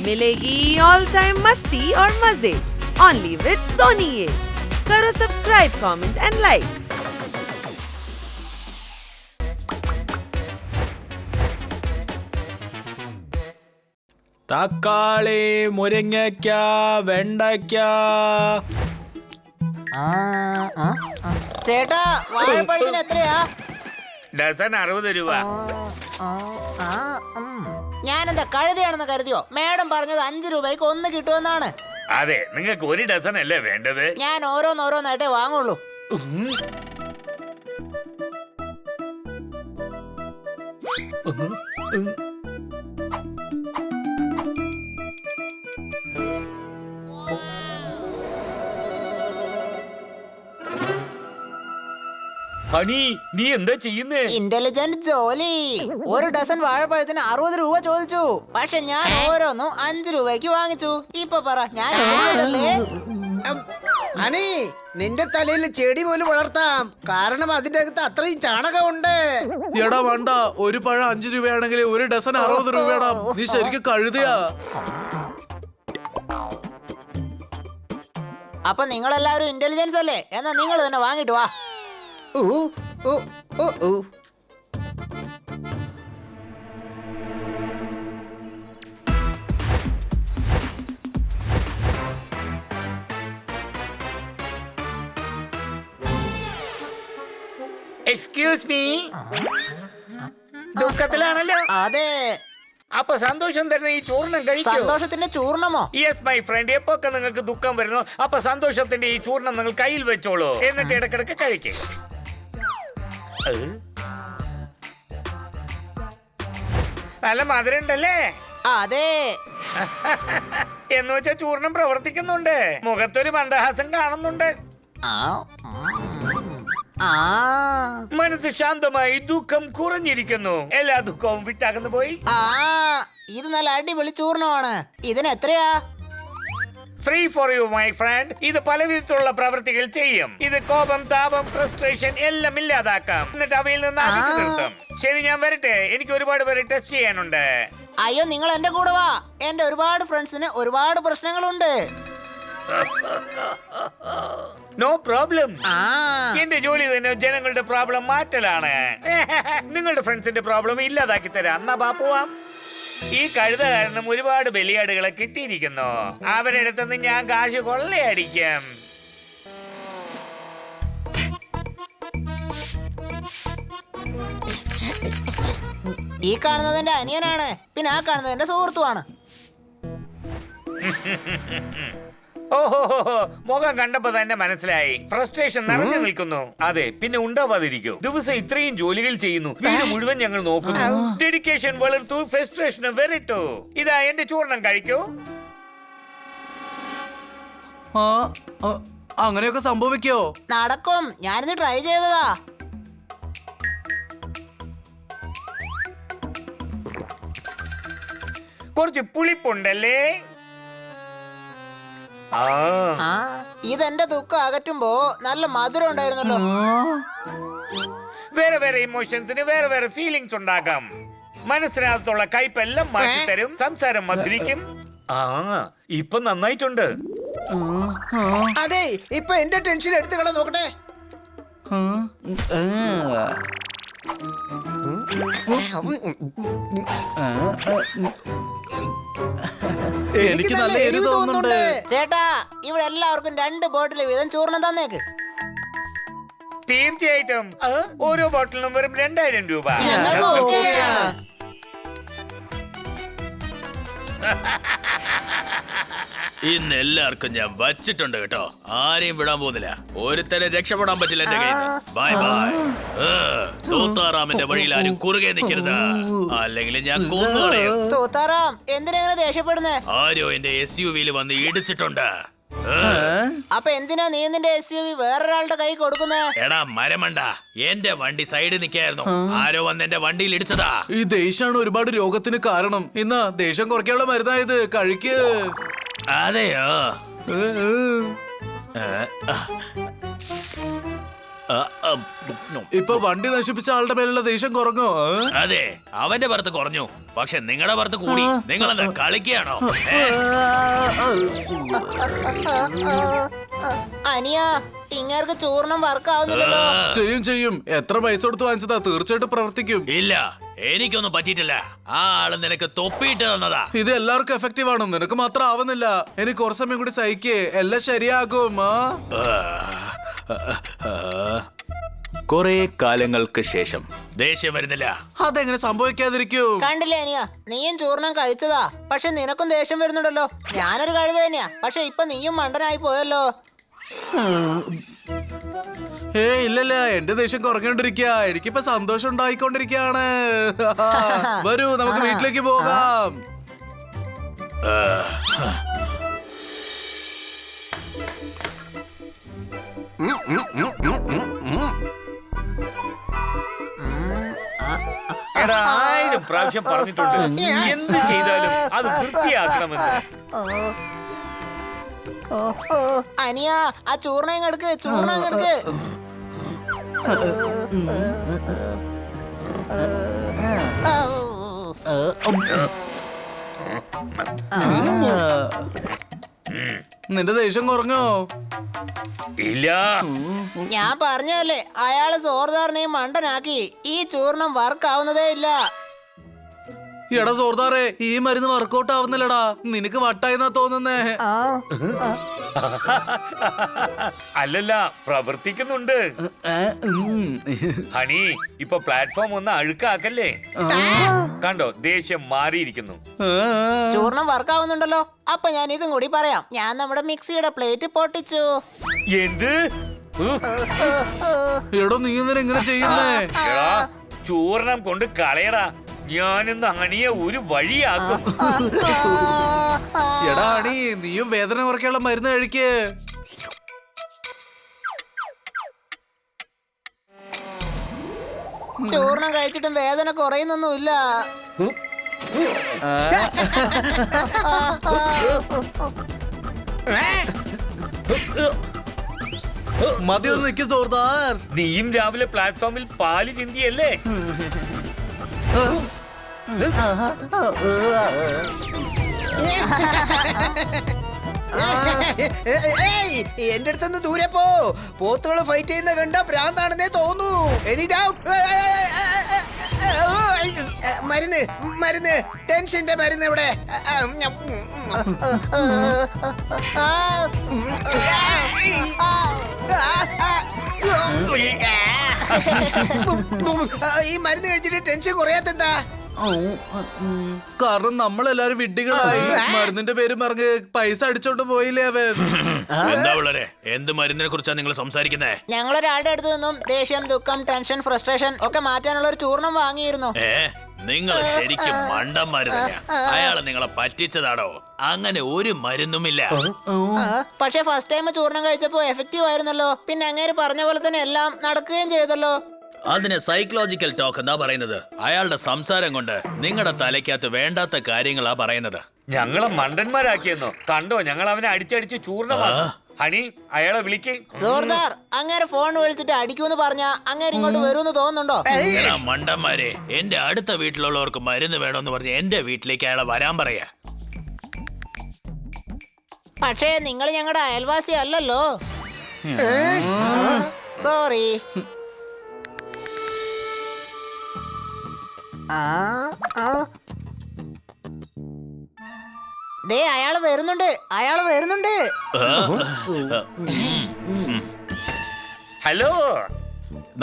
मिलेगी all time मस्ती और मजे ओनली विद सोनी ये। करो सब्सक्राइब, कमेंट एंड लाइक। തക്കാളി, മുരിങ്ങയ്ക്ക, വെണ്ടയ്ക്ക. ചേട്ടാ, വാഴപ്പഴത്തിന് എത്രയാ? ഡസൻ 60 രൂപ. ഞാനെന്താ കഴുതയാണെന്ന് കരുതിയോ? മേഡം പറഞ്ഞത് 5 രൂപയ്ക്ക് ഒന്ന് കിട്ടുമെന്നാണ്. അതെ, നിങ്ങൾക്ക് 1 ഡസൻ അല്ലേ വേണ്ടത്? ഞാൻ ഓരോന്നോരോന്നായിട്ടേ വാങ്ങുള്ളൂ. ഹണി, നീ എന്താ ചെയ്യുന്നേ? ഇന്റലിജന്റ് ജോലി. 1 ഡസൻ വാഴപ്പഴത്തിന് 60 രൂപ ചോദിച്ചു. പക്ഷെ ഞാൻ ഓരോന്നും 5 രൂപയ്ക്ക് വാങ്ങിച്ചു. ഇപ്പൊ പറ, ഞാൻ ഹണി, നിന്റെ തലയിൽ ചെടി പോലും വളർത്താം. കാരണം അതിന്റെ അകത്ത് അത്രയും ചാണകമുണ്ട്. എടാ വേണ്ട, ഒരു പഴം 5 രൂപയാണെങ്കിൽ 1 ഡസൻ 60 രൂപയാടാ. നീ ശരിക്കും കഴുതയാ. അപ്പൊ നിങ്ങളെല്ലാവരും ഇന്റലിജൻസ് അല്ലേ? എന്നാ നിങ്ങൾ തന്നെ വാങ്ങിട്ട് വാ. എക്സ്ക്യൂസ് മീ, ദുഃഖത്തിലാണല്ലോ. അതെ. അപ്പൊ സന്തോഷം തരുന്ന ഈ ചൂർണം കഴിക്കോ? സന്തോഷത്തിന്റെ ചൂർണമോ? Yes my friend. എപ്പോഴൊക്കെ നിങ്ങൾക്ക് ദുഃഖം വരുന്നു അപ്പൊ സന്തോഷത്തിന്റെ ഈ ചൂർണം നിങ്ങൾ കയ്യിൽ വെച്ചോളൂ. എന്നിട്ട് ഇടക്കിടക്ക് കഴിക്കുക. നല്ല മധുരം ഉണ്ടല്ലേ? അതെ. എന്ന് വെച്ചാ ചൂർണം പ്രവർത്തിക്കുന്നുണ്ട്. മുഖത്തൊരു മന്ദഹാസം കാണുന്നുണ്ട്. മനസ്സ് ശാന്തമായി, ദുഃഖം കുറഞ്ഞിരിക്കുന്നു. എല്ലാ ദുഃഖവും വിട്ടകന്നു പോയി. ഇത് നല്ല അടിപൊളി ചൂർണമാണ്. ഇതിന് എത്രയാ? Free for you my friend. ഇത് പല വിധത്തിലുള്ള പ്രവൃത്തികൾ ചെയ്യും. ഇത് കോപം, താപം, ഫ്രസ്ട്രേഷൻ എല്ലാം ഇല്ലാതാക്കാം. എന്നിട്ട് അവയിൽ നിന്ന് അകറ്റി നിർത്തും. ശരി, ഞാൻ വരട്ടെ. എനിക്ക് ഒരുപാട് പേരെ ടെസ്റ്റ് ചെയ്യാനുണ്ട്. അയ്യോ, നിങ്ങൾ എന്റെ കൂടെ വാ. എന്റെ ഒരുപാട് ഫ്രണ്ട്സിന് ഒരുപാട് പ്രശ്നങ്ങളുണ്ട്. No problem. എന്റെ ജോലി തന്നെ ജനങ്ങളുടെ പ്രോബ്ലം മാറ്റലാണ്. നിങ്ങളുടെ ഫ്രണ്ട്സിന്റെ പ്രോബ്ലം ഇല്ലാതാക്കി തരാം. എന്നാ ബാ പോവാം. ഈ കഴുത കാരണം ഒരുപാട് ബലിയാടുകളെ കിട്ടിയിരിക്കുന്നു. അവരുടെ അടുത്തുനിന്ന് ഞാൻ കാശ് കൊള്ളയടിക്കും. ഈ കാണുന്നത് എന്റെ അനിയനാണ്. പിന്നെ ആ കാണുന്നത് എന്റെ സുഹൃത്തുമാണ്. ഓഹോ, മുഖം കണ്ടപ്പോ തന്നെ മനസ്സിലായി. ഫ്രസ്ട്രേഷൻ നിറഞ്ഞു നിൽക്കുന്നു. അതെ, പിന്നെ ഉണ്ടാവാതിരിക്കോ? ദിവസം ഇത്രയും ജോലികൾ ചെയ്യുന്നു, വീട് മുഴുവൻ ഞങ്ങൾ നോക്കുന്നു. ഡെഡിക്കേഷൻ വളർത്തു, ഫ്രസ്ട്രേഷൻ വരട്ടു. ഇതാ എന്റെ ചൂർണം കഴിക്കൂ. അങ്ങനെയൊക്കെ സംഭവിക്കോ? നടക്കും. ഞാനിത് ട്രൈ ചെയ്തതാ. കുറച്ച് പുളിപ്പുണ്ടല്ലേ? ഇതെന്റെ ദുഃഖം അകറ്റുമ്പോ നല്ല മധുരം ഉണ്ടായിരുന്നല്ലോ. വേറെ വേറെ ഇമോഷൻസിന് വേറെ വേറെ ഫീലിങ്സ് ഉണ്ടാകാം. മനസ്സിനകത്തുള്ള കയ്പെല്ലാം മാറ്റിത്തരും. സംസാരം മധുരിക്കും. ഇപ്പൊ നന്നായിട്ടുണ്ട്. അതെ, ഇപ്പൊ എന്റെ ടെൻഷൻ എടുത്തു കള നോക്കട്ടെ. എനിക്ക് നല്ല എരിവ് തോന്നുന്നുണ്ട്. ചേട്ടാ, ഇവിടെ എല്ലാവർക്കും 2 ബോട്ടിൽ വീതം ചൂർണം തന്നേക്ക്. തീർച്ചയായിട്ടും. ഓരോ ബോട്ടിലിനും വെറും 2000 രൂപ. ഇന്ന് എല്ലാവർക്കും ഞാൻ വച്ചിട്ടുണ്ട് കേട്ടോ. ആരെയും വിടാൻ പോകുന്നില്ല. ഒരുത്തരെ രക്ഷപ്പെടാൻ പറ്റില്ല എന്റെ കയ്യിൽ. Bye bye. തൂത്താറാമിന്റെ വഴിയിൽ ആരും കുറുകെ നിൽക്കരുത്, അല്ലെങ്കിൽ ഞാൻ കൊന്നുകളയും. തൂത്താറാം, എന്തിനാ ദേഷ്യപ്പെടുന്നേ? ആരോ എന്റെ SUV-യിൽ വന്ന് ഇടിച്ചിട്ടുണ്ട്. അപ്പൊ എന്തിനാ നീ നിന്റെ SUV വേറൊരാളുടെ കൈ കൊടുക്കുന്നേ? എടാ മരമണ്ട, എന്റെ വണ്ടി സൈഡിൽ നിൽക്കായിരുന്നു. ആരോ വന്ന് എന്റെ വണ്ടിയിൽ ഇടിച്ചതാ. ഈ ദേഷ്യാണ് ഒരുപാട് രോഗത്തിന് കാരണം. ഇന്ന് ദേഷ്യം കുറയ്ക്കാനുള്ള മരുന്നായത്. കഴിക്ക്. അതെയോ? ഇപ്പൊ വണ്ടി നശിപ്പിച്ച ആളുടെ മേലുള്ള ദേഷ്യം കുറഞ്ഞോ? അതെ, അവന്റെ പുറത്ത് കുറഞ്ഞു, പക്ഷെ നിങ്ങളുടെ പുറത്ത് കൂടി. നിങ്ങളെന്താ കളിക്കുകയാണോ? അനിയ, ഇങ്ങേർക്ക് ചൂർണം വർക്ക് ആവുന്നില്ലല്ലോ. ചെയ്യും. എത്ര പൈസ കൊടുത്ത് വാങ്ങിച്ചതാ? തീർച്ചയായിട്ടും പ്രവർത്തിക്കും. ഇല്ല, എനിക്കൊന്നും പറ്റിയിട്ടില്ല. ആ ആള് നിനക്ക് തൊപ്പിയിട്ട് തന്നതാ. ഇത് എല്ലാവർക്കും എഫക്റ്റീവ് ആണ്, നിനക്ക് മാത്രം ആവുന്നില്ല. എനിക്ക് കുറച്ച് സമയം കൂടി സഹിക്കേ, എല്ലാം ശരിയാകും. കുറെ കാലങ്ങൾക്ക് ശേഷം ദേഷ്യം വരുന്നില്ല. അതെങ്ങനെ സംഭവിക്കാതിരിക്കും? കണ്ടില്ലേ അനിയ, നീയും ചൂർണം കഴിച്ചതാ, പക്ഷെ നിനക്കും ദേഷ്യം വരുന്നുണ്ടല്ലോ. ഞാനൊരു കഴുത തന്നെയാ, പക്ഷെ ഇപ്പൊ നീയും മണ്ടനായി പോയല്ലോ. ഇല്ലല്ല, എന്റെ ദേഷ്യം കുറഞ്ഞോണ്ടിരിക്കുക. എനിക്കിപ്പോ സന്തോഷം ഉണ്ടായിക്കൊണ്ടിരിക്കയാണ്. വരൂ, നമുക്ക് വീട്ടിലേക്ക് പോകാം. എടാ, 1000 പ്രാവശ്യം പറഞ്ഞിട്ടുണ്ട് എന്ത് ചെയ്താലും അത് വൃത്തിയാക്കണമെന്ന്. അനിയ, ആ ചൂർണം ഇങ്ങെടുക്ക്, ചൂർണം ഇങ്ങെടുക്ക്. നിന്റെ ദേഷ്യം കുറഞ്ഞോ? ഇല്ല, ഞാൻ പറഞ്ഞല്ലേ, അയാള് സോർദാറിനെയും മണ്ടനാക്കി. ഈ ചൂർണം വർക്ക് ആവുന്നതേ ഇല്ല. എടാ സോർദാറെ, ഈ മരുന്ന് വർക്കൗട്ട് ആവുന്നില്ലടാ. നിനക്ക് വട്ടായിന്നാ തോന്നുന്നേ. അല്ലല്ല, പ്രവർത്തിക്കുന്നുണ്ട്. ഹണി, ഇപ്പൊ പ്ലാറ്റ്ഫോം ഒന്ന് അഴുക്കാക്കല്ലേ. കണ്ടോ, ദേഷ്യം മാറിയിരിക്കുന്നു. ചൂർണം വർക്ക് ആവുന്നുണ്ടല്ലോ. അപ്പൊ ഞാൻ ഇതും കൂടി പറയാം. ഞാൻ നമ്മുടെ മിക്സിയുടെ പ്ലേറ്റ് പൊട്ടിച്ചു. എന്ത്? എടോ, നീ ഇന്നലെ എങ്ങനെ ചെയ്യുന്നേ? എടാ, ചൂർണം കൊണ്ട് കളയടാ. ഞാനിന്ന് അണിയെ ഒരു വഴിയാക്കും. എടാ അണി, നീയും വേദന കുറയ്ക്കാനുള്ള മരുന്ന് കഴിക്ക്. ചൂർണം കഴിച്ചിട്ടും വേദന കുറയുന്നൊന്നുമില്ല. മതിയൊന്ന് നിക്ക് സോർദാർ. നീയും രാവിലെ പ്ലാറ്റ്ഫോമിൽ പാല് ചിന്തിയല്ലേ? എന്റെ അടുത്തുനിന്ന് ദൂരെ പോ. പോത്തുകള് ഫൈറ്റ് ചെയ്യുന്ന കണ്ട ഭ്രാന്താണെന്നേ തോന്നൂ. Any doubt? മരുന്ന് മരുന്ന് ടെൻഷന്റെ മരുന്ന് ഇവിടെ. ഈ മരുന്ന് കഴിച്ചിട്ട് ടെൻഷൻ കുറയാത്തെന്താ? കാരണം നമ്മളെല്ലാരും വിഡ്ഢികളായി. മരുന്നിന്റെ പേര് പറഞ്ഞ് പൈസ അടിച്ചോണ്ട് പോയില്ലേ അവൻ. എന്താ വളരെ, എന്ത് മരുന്നിനെ കുറിച്ചാ നിങ്ങൾ സംസാരിക്കുന്നേ? ഞങ്ങളൊരാളുടെ അടുത്ത് നിന്നും ദേഷ്യം, ദുഃഖം, ടെൻഷൻ, ഫ്രസ്ട്രേഷൻ ഒക്കെ മാറ്റാനുള്ള ഒരു ചൂർണം വാങ്ങിയിരുന്നു. നിങ്ങൾ ശരിക്കും മണ്ടന്മാര് തന്നെയാ. അയാള് നിങ്ങളെ പറ്റിച്ചതാണോ? അങ്ങനെ ഒരു മരുന്നുമില്ല. പക്ഷെ ഫസ്റ്റ് ടൈം ചൂർണം കഴിച്ചപ്പോ എഫക്റ്റീവ് ആയിരുന്നല്ലോ. പിന്നെ അങ്ങേര് പറഞ്ഞ പോലെ തന്നെ എല്ലാം നടക്കുകയും ചെയ്തല്ലോ. അതിന് സൈക്കോളജിക്കൽ ടോക്ക് എന്നാ പറയുന്നത്. അയാളുടെ സംസാരം കൊണ്ട് നിങ്ങളുടെ തലയ്ക്കകത്ത് വേണ്ടാത്ത കാര്യങ്ങളാ പറയുന്നത്. ഞങ്ങളെ മണ്ടന്മാരാക്കിയെന്നോ? കണ്ടോ, ഞങ്ങൾ അവനെ അടിച്ചടിച്ച് ചൂർണമാക്കി. ഹണി, അയാളെ വിളിക്ക്. സോർദാർ, അങ്ങേരെ ഫോൺ വിളിച്ചിട്ട് അടിക്കൂന്ന് പറഞ്ഞ അങ്ങേര് ഇങ്ങോട്ട് വരുമെന്ന് തോന്നുന്നുണ്ടോ? എടാ മണ്ടന്മാരെ, എന്റെ അടുത്ത വീട്ടിലുള്ളവർക്ക് മരുന്ന് വേണമെന്ന് പറഞ്ഞ് എന്റെ വീട്ടിലേക്ക് അയാളെ വരാൻ പറയാ. പക്ഷേ നിങ്ങൾ ഞങ്ങളുടെ അയൽവാസി അല്ലല്ലോ. സോറി. ദേ, അയാള് വരുന്നുണ്ട്, അയാള് വരുന്നുണ്ട്. ഹലോ,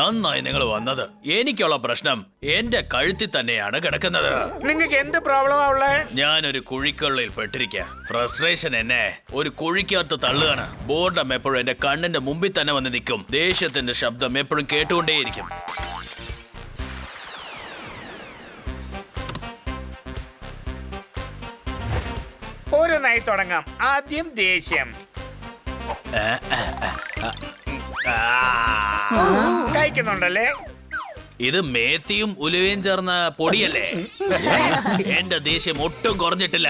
നന്നായി നിങ്ങൾ വന്നത്. എനിക്കുള്ള പ്രശ്നം എന്റെ കഴുത്തിൽ തന്നെയാണ് കിടക്കുന്നത്. നിങ്ങൾക്ക് എന്ത് പ്രോബ്ലമാ ഉള്ളേ? ഞാനൊരു കുഴിക്കൊള്ളിൽ പെട്ടിരിക്ക. ഫ്രസ്ട്രേഷൻ എന്നെ ഒരു കുഴിക്കകത്ത് തള്ളുകയാണ്. ബോർഡം എപ്പോഴും എന്റെ കണ്ണിന്റെ മുമ്പിൽ തന്നെ വന്ന് നിൽക്കും. ദേഷ്യത്തിന്റെ ശബ്ദം എപ്പോഴും കേട്ടുകൊണ്ടേയിരിക്കും. ഓരോന്നായി തുടങ്ങാം. ആദ്യം ദേഷ്യം. കഴിക്കുന്നുണ്ടല്ലേ? ഇത് മേത്തിയും ഉലുവയും ചേർന്ന പൊടിയല്ലേ? എന്റെ ദേഷ്യം ഒട്ടും കുറഞ്ഞിട്ടില്ല.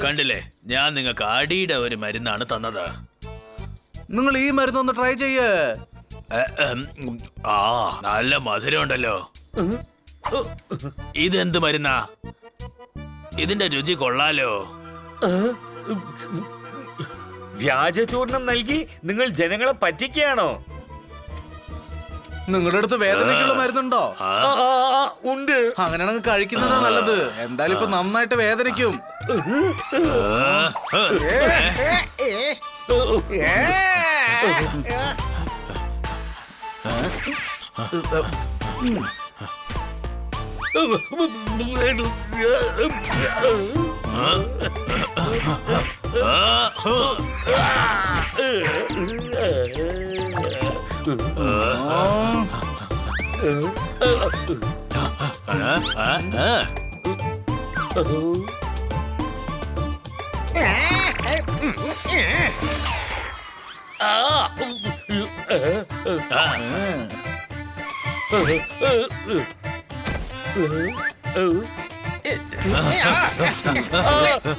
കണ്ടില്ലേ, ഞാൻ നിങ്ങൾക്ക് അടിയുടെ ഒരു മരുന്നാണ് തന്നത്. നിങ്ങൾ ഈ മരുന്ന് ഒന്ന് ട്രൈ ചെയ്യേ. ആ നല്ല മധുരം ഉണ്ടല്ലോ. ഇതെന്ത് മരുന്നാ? ഇതിന്റെ രുചി കൊള്ളാലോ. വ്യാജചൂർണം നൽകി നിങ്ങൾ ജനങ്ങളെ പറ്റിക്കുകയാണോ? നിങ്ങളുടെ അടുത്ത് വേദനയ്ക്കുള്ള മരുന്നുണ്ടോ? ഉണ്ട്. അങ്ങനെയാണെങ്കിൽ കഴിക്കുന്നതാ നല്ലത്. എന്തായാലും ഇപ്പൊ നന്നായിട്ട് വേദനിക്കും.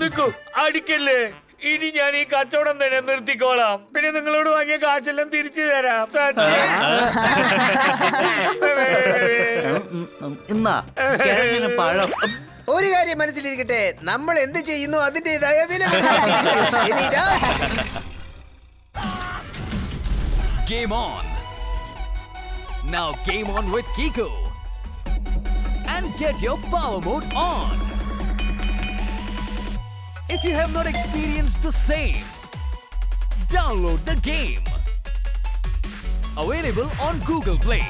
നിക്കൂ, അടിക്കല്ലേ. ഇനി ഞാൻ ഈ കച്ചവടം തന്നെ നിർത്തിക്കോളാം. പിന്നെ നിങ്ങളോട് വാങ്ങിയ കാശെല്ലാം തിരിച്ചു തരാം. എന്നാ കിഴങ്ങിന് പഴം. ഒരു കാര്യം മനസ്സിലിരിക്കട്ടെ, നമ്മൾ എന്ത് ചെയ്യുന്നു അതിന്റേതായ വില. Game on! Now game on with Kiko! And get your power mode on! If you have not experienced the same, download the game. Available on Google Play.